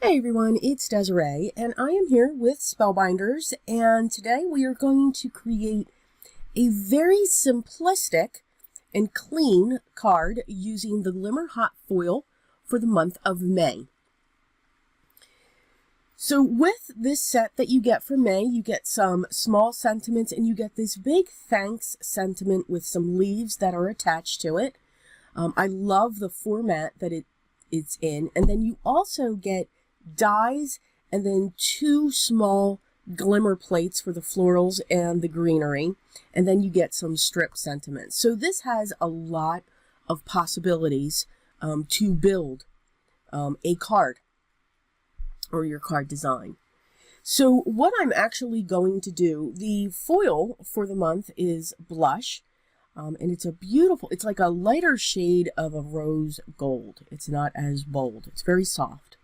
Hi everyone, it's Desiree and I am here with Spellbinders, and today we are going to create a very simplistic and clean card using the Glimmer Hot Foil for the month of May. So with this set that you get for May, you get some small sentiments and you get this big thanks sentiment with some leaves that are attached to it. I love the format that it's in, and then you also get dies and then two small glimmer plates for the florals and the greenery, and then you get some strip sentiments. So this has a lot of possibilities to build a card or your card design. So what I'm actually going to do, the foil for the month is blush, and it's a beautiful, it's like a lighter shade of a rose gold. It's not as bold, it's very soft.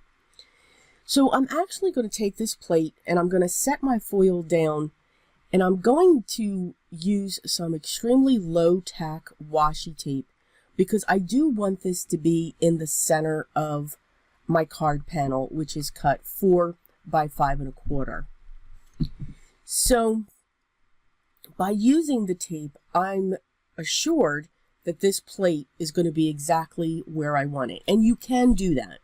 So I'm actually going to take this plate and I'm going to set my foil down, and I'm going to use some extremely low tack washi tape because I do want this to be in the center of my card panel, which is cut 4 by 5 1/4. So by using the tape, I'm assured that this plate is going to be exactly where I want it. And you can do that.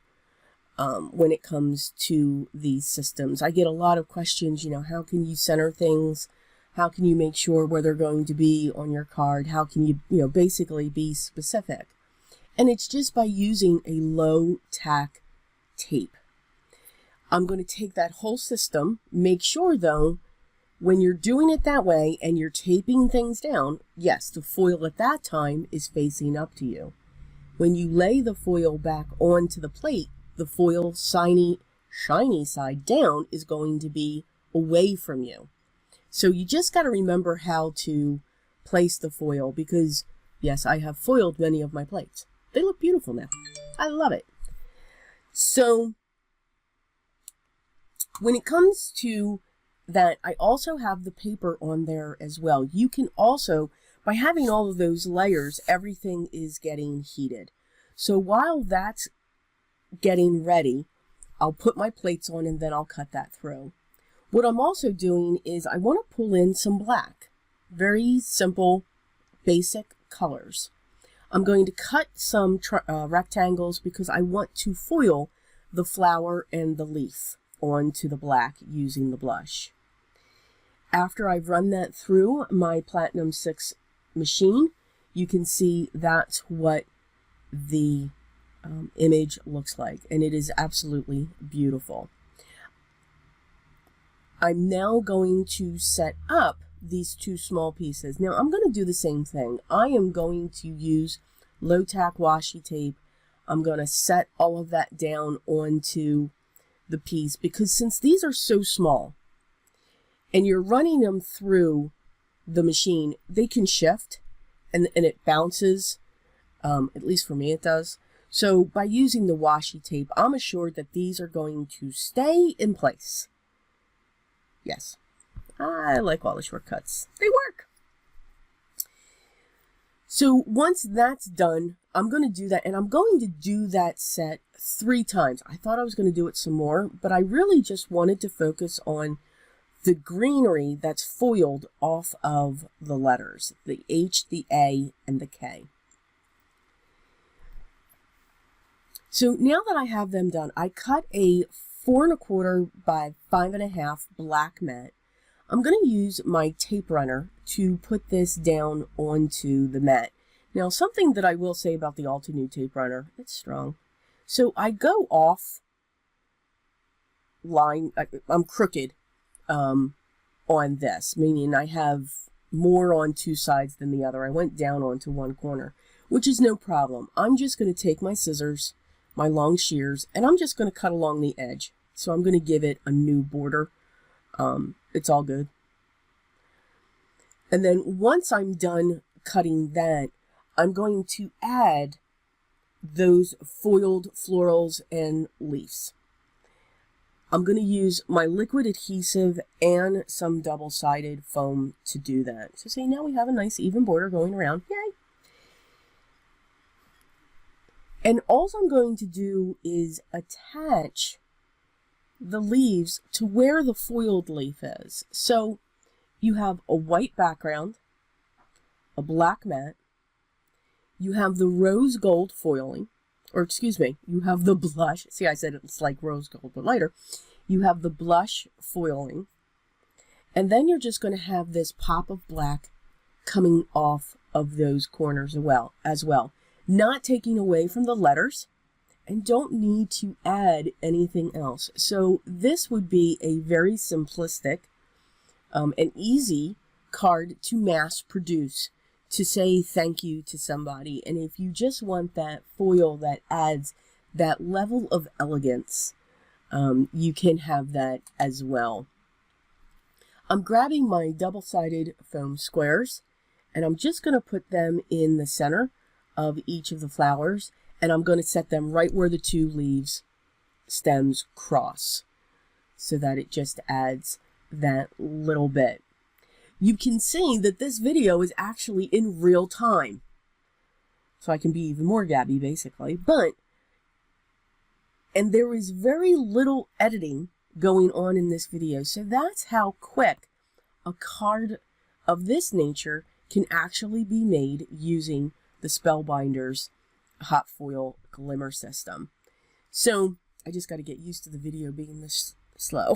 When it comes to these systems, I get a lot of questions, how can you center things? How can you make sure where they're going to be on your card? How can you, basically be specific? And it's just by using a low tack tape. I'm going to take that whole system, make sure though, when you're doing it that way and you're taping things down, yes, the foil at that time is facing up to you. When you lay the foil back onto the plate, the foil shiny side down is going to be away from you. So you just got to remember how to place the foil because, yes, I have foiled many of my plates. They look beautiful now. I love it. So when it comes to that, I also have the paper on there as well. You can also, by having all of those layers, everything is getting heated. So while that's getting ready, I'll put my plates on and then I'll cut that through. What I'm also doing is I want to pull in some black. Very simple, basic colors. I'm going to cut some rectangles because I want to foil the flower and the leaf onto the black using the blush. After I've run that through my Platinum 6 machine, you can see that's what the image looks like, and it is absolutely beautiful. I'm now going to set up these two small pieces. Now I'm going to do the same thing. I am going to use low tack washi tape. I'm going to set all of that down onto the piece because since these are so small and you're running them through the machine, they can shift and it bounces. At least for me it does. So by using the washi tape, I'm assured that these are going to stay in place. Yes, I like all the shortcuts. They work. So once that's done, I'm going to do that, and I'm going to do that set 3 times. I thought I was going to do it some more, but I really just wanted to focus on the greenery that's foiled off of the letters, the H, the A, and the K. So now that I have them done, I cut a 4 1/4 by 5 1/2 black mat. I'm going to use my tape runner to put this down onto the mat. Now, something that I will say about the Altenew tape runner, it's strong. So I go off line, I'm crooked on this, meaning I have more on 2 sides than the other. I went down onto 1 corner, which is no problem. I'm just going to take my scissors, my long shears, and I'm just going to cut along the edge. So I'm going to give it a new border. It's all good. And then once I'm done cutting that, I'm going to add those foiled florals and leaves. I'm going to use my liquid adhesive and some double-sided foam to do that. So see, now we have a nice even border going around. Yay! And all I'm going to do is attach the leaves to where the foiled leaf is. So you have a white background, a black mat, you have the rose gold foiling, or excuse me, you have the blush. See, I said it's like rose gold, but lighter. You have the blush foiling, and then you're just going to have this pop of black coming off of those corners as well. Not taking away from the letters, and don't need to add anything else. So this would be a very simplistic and easy card to mass produce, to say thank you to somebody. And if you just want that foil that adds that level of elegance, you can have that as well. I'm grabbing my double-sided foam squares, and I'm just going to put them in the center of each of the flowers, and I'm going to set them right where the two leaves stems cross, so that it just adds that little bit. You can see that this video is actually in real time, so I can be even more gabby basically, and there is very little editing going on in this video, so that's how quick a card of this nature can actually be made using the Spellbinders hot foil glimmer system. So I just got to get used to the video being this slow.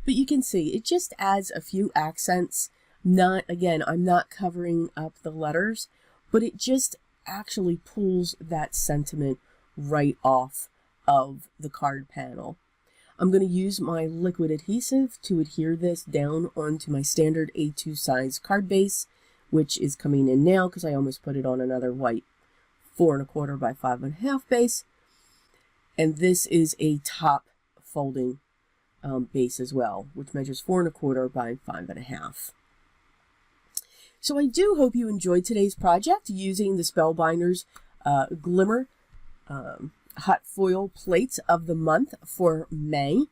But you can see it just adds a few accents. Again, I'm not covering up the letters, but it just actually pulls that sentiment right off of the card panel. I'm going to use my liquid adhesive to adhere this down onto my standard A2 size card base, which is coming in now because I almost put it on another white 4 1/4 by 5 1/2 base. And this is a top folding base as well, which measures 4 1/4 by 5 1/2. So I do hope you enjoyed today's project using the Spellbinders Glimmer hot foil plates of the month for May.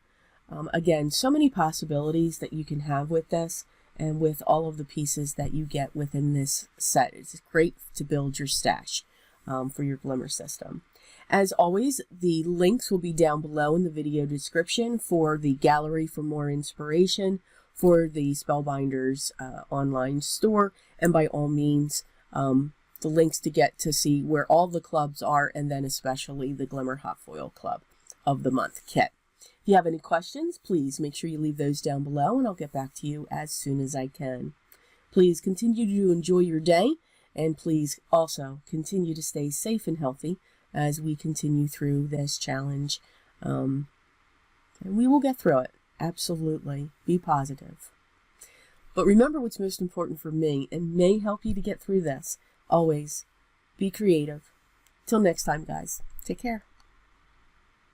Again, so many possibilities that you can have with this, and with all of the pieces that you get within this set. It's great to build your stash for your glimmer system. As always, the links will be down below in the video description for the gallery for more inspiration, for the Spellbinders online store, and by all means, the links to get to see where all the clubs are, and then especially the Glimmer Hot Foil Club of the Month kit. If you have any questions, please make sure you leave those down below, and I'll get back to you as soon as I can. Please continue to enjoy your day, and please also continue to stay safe and healthy as we continue through this challenge. And we will get through it. Absolutely. Be positive. But remember what's most important for me, and may help you to get through this. Always be creative. Till next time, guys. Take care.